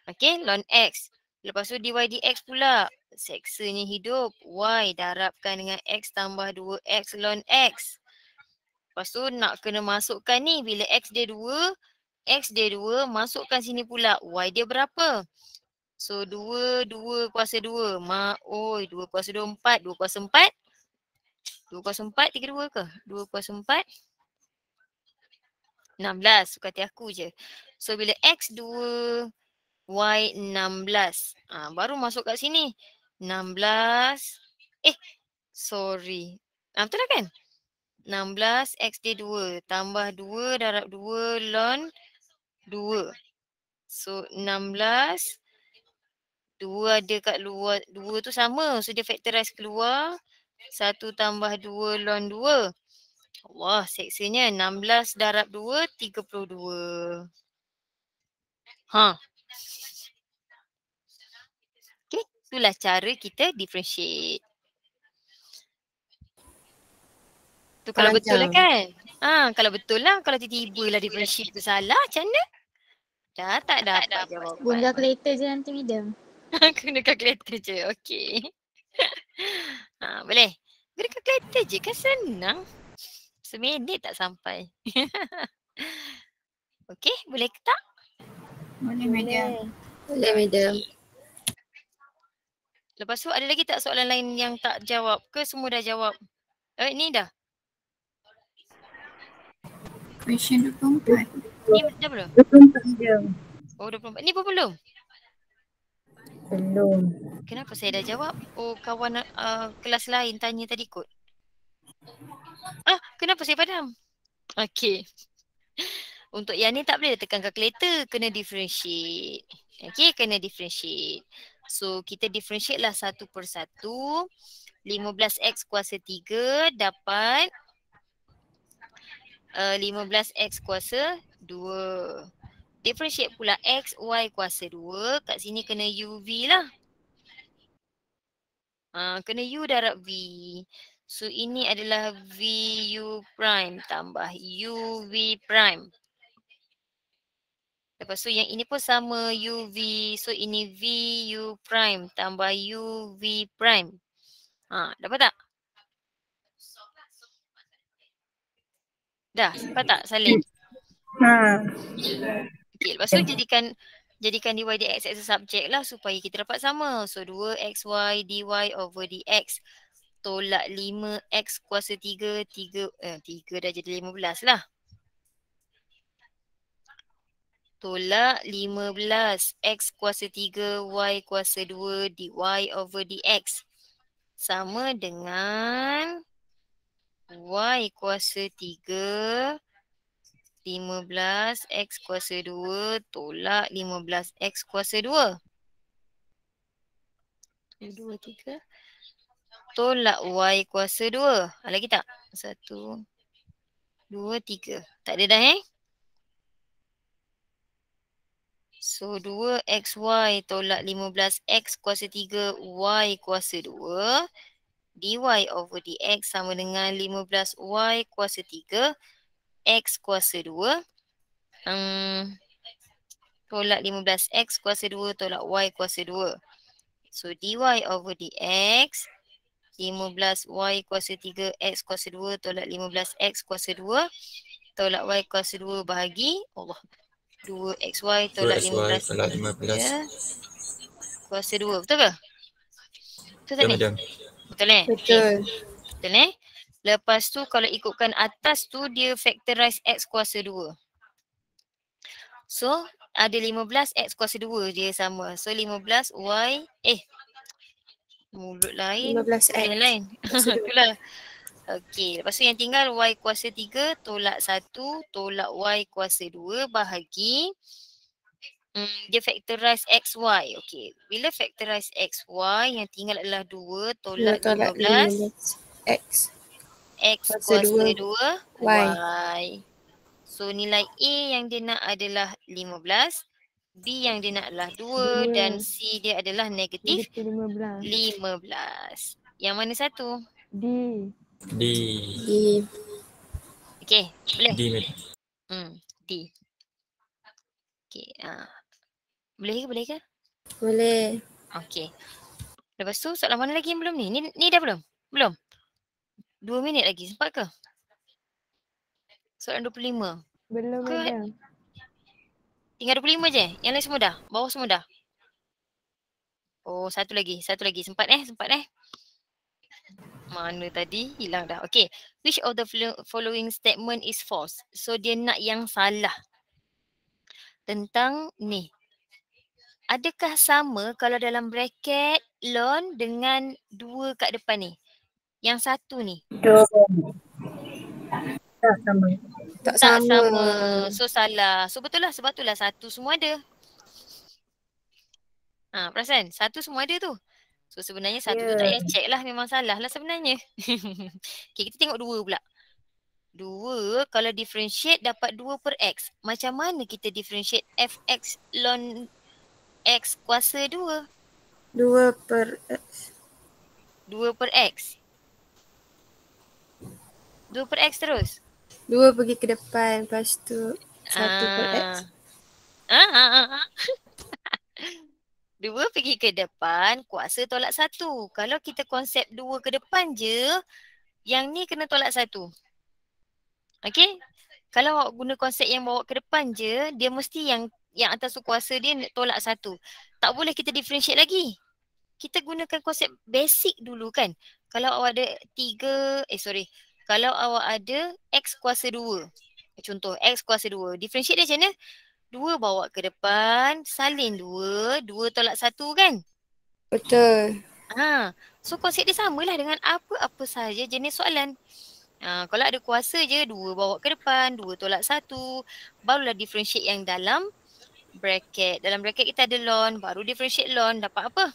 Speaker 1: Okey, ln X. Lepas tu dy dx pula. Seksanya hidup. Y darabkan dengan X tambah 2X ln X. Lepas tu nak kena masukkan ni. Bila X dia 2, X dia 2, masukkan sini pula. Y dia berapa? So 2 kuasa 2. Oi, 2 kuasa 2, 4. 2 kuasa 4. 2 kuasa 4, 3 2 ke? 2 kuasa 4. 16. Suka hati aku je. So bila X 2, Y 16. Baru masuk kat sini. 16. Sorry. Betul lah kan? 16 X dia 2. Tambah 2 darab 2 ln 2. So 16. 2 ada kat luar. 2 tu sama. So dia factorize keluar. 1 tambah 2 ln 2. Allah, seksanya 16 darab 2, 32. Okay, itulah cara kita differentiate. Tu kalau betul lah kan? Kalau betul lah. Kalau tiba-tiba lah differentiate tu salah, macam mana? Dah tak dapat jawapan.
Speaker 4: Guna calculator je nanti madam.
Speaker 1: Guna calculator je, okey. Boleh. Guna calculator je kan senang. Seminit tak sampai. Okey, boleh ke tak?
Speaker 3: Boleh, madam.
Speaker 7: Boleh, madam.
Speaker 1: Lepas tu ada lagi tak soalan lain yang tak jawab ke semua dah jawab? Ni dah.
Speaker 3: Question 24.
Speaker 1: Ni dah belum?
Speaker 3: 24 madam.
Speaker 1: Oh, 24. Ni pun belum?
Speaker 3: Belum.
Speaker 1: Kenapa saya dah jawab? Oh, kawan kelas lain tanya tadi kot. Kenapa saya padam? Okey. Untuk yang ni tak boleh tekan calculator, kena differentiate. Okey, kena differentiate. So, kita differentiate lah satu per satu. 15x kuasa 3 dapat 15x kuasa 2. Differentiate pula x, y kuasa 2. Kat sini kena uv lah. Kena u darab v. So ini adalah vu prime tambah uv prime. Lepas tu yang ini pun sama uv. So ini vu prime tambah uv prime. Dapat tak? Dah, dapat tak Salim? Okay, lepas tu jadikan dy dx as a subject lah supaya kita dapat sama. So 2xy dy over dx tolak 5x kuasa 3, 3 dah jadi 15 lah. Tolak 15 x kuasa 3 y kuasa 2 dy over dx sama dengan y kuasa 3 15 x kuasa 2 tolak 15 x kuasa 2. 2, 3. Tolak y kuasa 2. Lagi tak? 1, 2, 3. Tak ada dah So 2xy tolak 15x kuasa 3 y kuasa 2 dy over dx sama dengan 15y kuasa 3 x kuasa 2 tolak 15x kuasa 2 tolak y kuasa 2. So dy over dx 15y kuasa 3 x kuasa 2 tolak 15x kuasa 2 tolak y kuasa 2 bahagi 2xy tolak 15 kuasa 2. Betul ke? Betul tak ni? Betul
Speaker 7: Betul.
Speaker 1: Betul Lepas tu kalau ikutkan atas tu dia factorize x kuasa 2. So ada 15 x kuasa 2 dia sama. So 15 y mulut lain
Speaker 7: 15x.
Speaker 1: lain. Itulah. Okey, lepas tu yang tinggal y kuasa 3 tolak 1 tolak y kuasa 2 bahagi dia factorize xy. Okey, bila factorize xy yang tinggal adalah 2 tolak 15
Speaker 7: x
Speaker 1: kuasa 2
Speaker 7: y.
Speaker 1: So nilai A yang dia nak adalah 15, B yang dia nak adalah 2 dan C dia adalah negatif 15. Yang mana satu?
Speaker 5: D.
Speaker 2: D.
Speaker 1: Okay, boleh?
Speaker 2: D, madam.
Speaker 1: D. Okay, boleh ke?
Speaker 7: Boleh.
Speaker 1: Okay. Lepas tu soalan mana lagi yang belum ni? Ni dah belum? Belum? 2 minit lagi, sempat ke? Soalan 25.
Speaker 5: Belum
Speaker 1: Ke?
Speaker 5: madam.
Speaker 1: Tinggal 25 je? Yang lain semua dah? Bawah semua dah? Oh, satu lagi. Sempat. Mana tadi? Hilang dah. Okay. Which of the following statement is false? So, dia nak yang salah. Tentang ni. Adakah sama kalau dalam bracket lon dengan 2 kat depan ni? Yang satu ni.
Speaker 3: Tak sama.
Speaker 7: Tak
Speaker 1: Tak
Speaker 7: sama.
Speaker 1: sama. So, salah. So, betul lah. Sebab tu lah satu semua ada. Perasan? Satu semua ada tu. So sebenarnya satu tu tak payah check lah, memang salah lah sebenarnya. Okay, kita tengok 2 pula. 2 kalau differentiate dapat 2 per X. Macam mana kita differentiate Fx ln X kuasa 2?
Speaker 7: 2 per X.
Speaker 1: 2 per X. 2 per X terus.
Speaker 7: 2 pergi ke depan, lepas tu 1 per X.
Speaker 1: 2 pergi ke depan, kuasa tolak 1. Kalau kita konsep 2 ke depan je, yang ni kena tolak 1. Okay? Kalau awak guna konsep yang bawa ke depan je, dia mesti yang atas tu kuasa dia tolak 1. Tak boleh kita differentiate lagi. Kita gunakan konsep basic dulu kan. Kalau awak ada kalau awak ada X kuasa 2. Contoh, X kuasa 2. Differentiate dia macam mana? 2 bawa ke depan, salin 2, 2 tolak 1 kan?
Speaker 7: Betul.
Speaker 1: So konsep dia samalah dengan apa-apa sahaja jenis soalan. Kalau ada kuasa je, 2 bawa ke depan, 2 tolak 1, barulah differentiate yang dalam bracket. Dalam bracket kita ada ln, baru differentiate ln, dapat apa?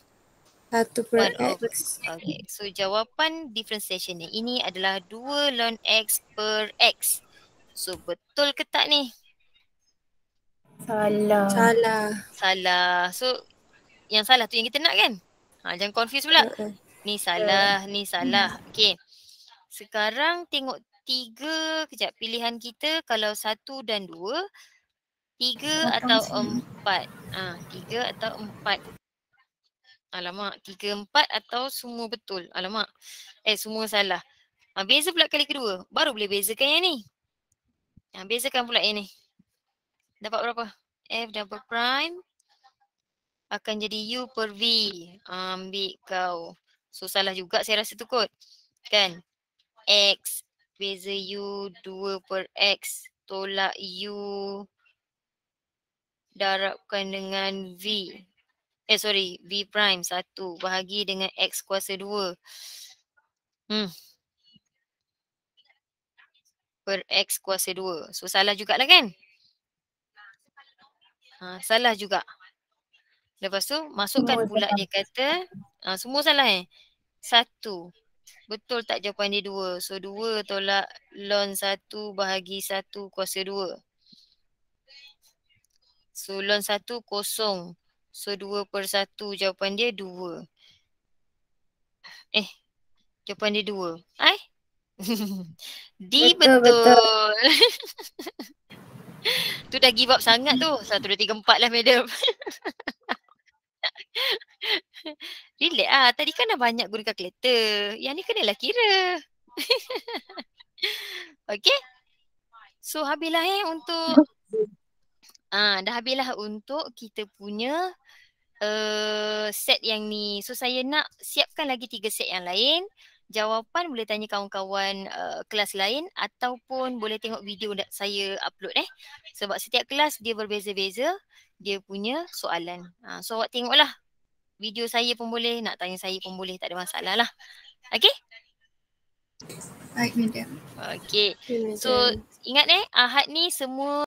Speaker 7: 1 per
Speaker 1: 1 over.
Speaker 7: X.
Speaker 1: Okay, so jawapan differentiation ni, ini adalah 2 ln X per X. So betul ke tak ni? Salah. So yang salah tu yang kita nak kan? Jangan confuse pula. Ni salah. Okay. Sekarang tengok 3. Kejap, pilihan kita kalau 1 dan 2. 3 atau 4. 3 atau 4. Alamak, 3, 4 atau semua betul. Alamak. Semua salah. Beza pula kali kedua. Baru boleh bezakan yang ni. Bezakan pula yang ni. Dapat berapa? F double prime akan jadi U per V. Ambil kau. So salah juga saya rasa tu kot. Kan? X beza U 2 per X tolak U darabkan dengan V. V prime 1 bahagi dengan X kuasa 2. Per X kuasa 2. So salah jugalah kan? Salah juga. Lepas tu masukkan pula dia kata semua salah 1. Betul tak jawapan dia 2? So 2 tolak ln 1 bahagi 1 kuasa 2. So ln 1 kosong. So 2 per 1 jawapan dia 2. Jawapan dia 2. D betul. Tu dah give up sangat tu. 1, 2, 3, 4 lah madam. Relax lah. Tadi kan dah banyak guna kalkulator. Yang ni kenalah kira. Okay. So habislah untuk dah habislah untuk kita punya set yang ni. So saya nak siapkan lagi 3 set yang lain. Jawapan boleh tanya kawan-kawan kelas lain ataupun boleh tengok video saya upload sebab setiap kelas dia berbeza-beza dia punya soalan. So awak tengoklah video saya pun boleh, nak tanya saya pun boleh, tak ada masalah lah. Okay?
Speaker 7: Baik, madam.
Speaker 1: Okay. So ingat Ahad ni semua